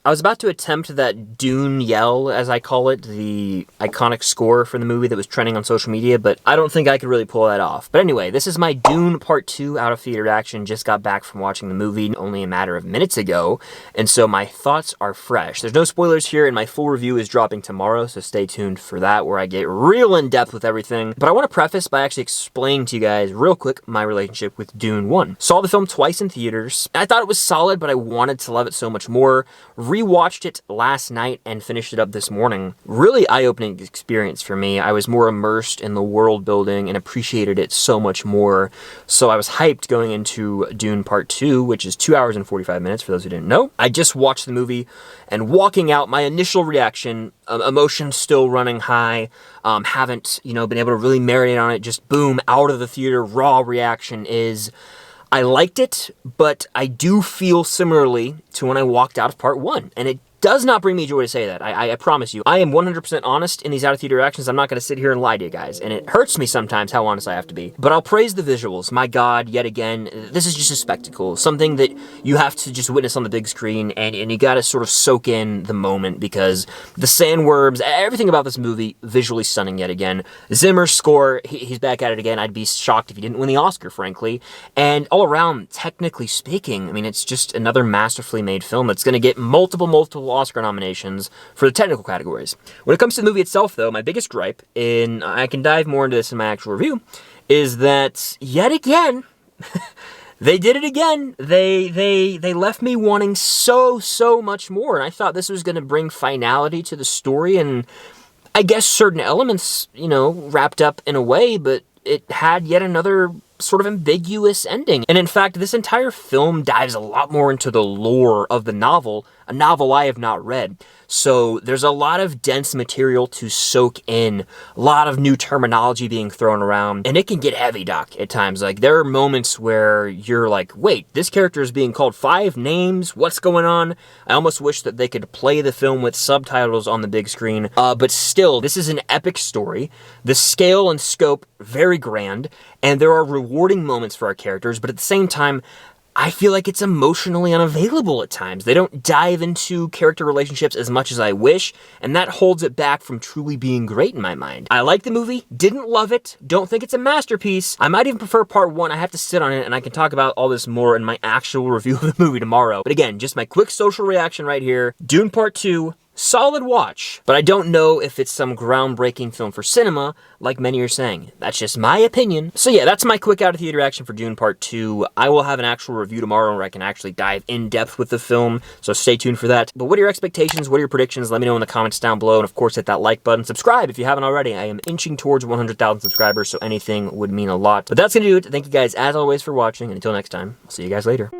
I was about to attempt that Dune yell, as I call it, the iconic score for the movie that was trending on social media, but I don't think I could really pull that off. But anyway, this is my Dune Part 2 out of theater reaction. Just got back from watching the movie only a matter of minutes ago, and so my thoughts are fresh. There's no spoilers here, and my full review is dropping tomorrow, so stay tuned for that, where I get real in-depth with everything. But I want to preface by actually explaining to you guys real quick my relationship with Dune 1. Saw the film twice in theaters. I thought it was solid, but I wanted to love it so much more. Rewatched it last night and finished it up this morning. Really eye-opening experience for me. I was more immersed in the world building and appreciated it so much more. So I was hyped going into Dune Part 2, which is 2 hours and 45 minutes for those who didn't know. I just watched the movie and walking out, my initial reaction, emotions still running high, haven't, been able to really marinate on it, just boom, out of the theater, raw reaction is, I liked it, but I do feel similarly to when I walked out of Part 1, and it does not bring me joy to say that. I promise you. I am 100% honest in these out-of-theater reactions. I'm not going to sit here and lie to you guys, and it hurts me sometimes how honest I have to be. But I'll praise the visuals. My God, yet again, this is just a spectacle. Something that you have to just witness on the big screen, and you got to sort of soak in the moment, because the sandworms, everything about this movie, visually stunning yet again. Zimmer's score, he's back at it again. I'd be shocked if he didn't win the Oscar, frankly. And all around, technically speaking, I mean, it's just another masterfully made film that's going to get multiple Oscar nominations for the technical categories. When it comes to the movie itself, though, my biggest gripe, and I can dive more into this in my actual review, is that, yet again, they did it again. They left me wanting so much more, and I thought this was going to bring finality to the story, and I guess certain elements, wrapped up in a way, but it had yet another sort of ambiguous ending. And in fact, this entire film dives a lot more into the lore of the novel, a novel I have not read. So there's a lot of dense material to soak in, a lot of new terminology being thrown around, and it can get heavy, Doc, at times. Like, there are moments where you're like, wait, this character is being called 5 names? What's going on? I almost wish that they could play the film with subtitles on the big screen, but still, this is an epic story. The scale and scope, very grand, and there are rewarding moments for our characters, but at the same time, I feel like it's emotionally unavailable at times. They don't dive into character relationships as much as I wish, and that holds it back from truly being great in my mind. I like the movie, didn't love it, don't think it's a masterpiece. I might even prefer Part 1. I have to sit on it, and I can talk about all this more in my actual review of the movie tomorrow. But again, just my quick social reaction right here. Dune Part 2, solid watch, but I don't know if it's some groundbreaking film for cinema, like many are saying. That's just my opinion. So yeah, that's my quick out-of-theater reaction for Dune Part 2. I will have an actual review tomorrow where I can actually dive in depth with the film, so stay tuned for that. But what are your expectations? What are your predictions? Let me know in the comments down below, and of course hit that like button. Subscribe if you haven't already. I am inching towards 100,000 subscribers, so anything would mean a lot. But that's gonna do it. Thank you guys as always for watching, and until next time, I'll see you guys later.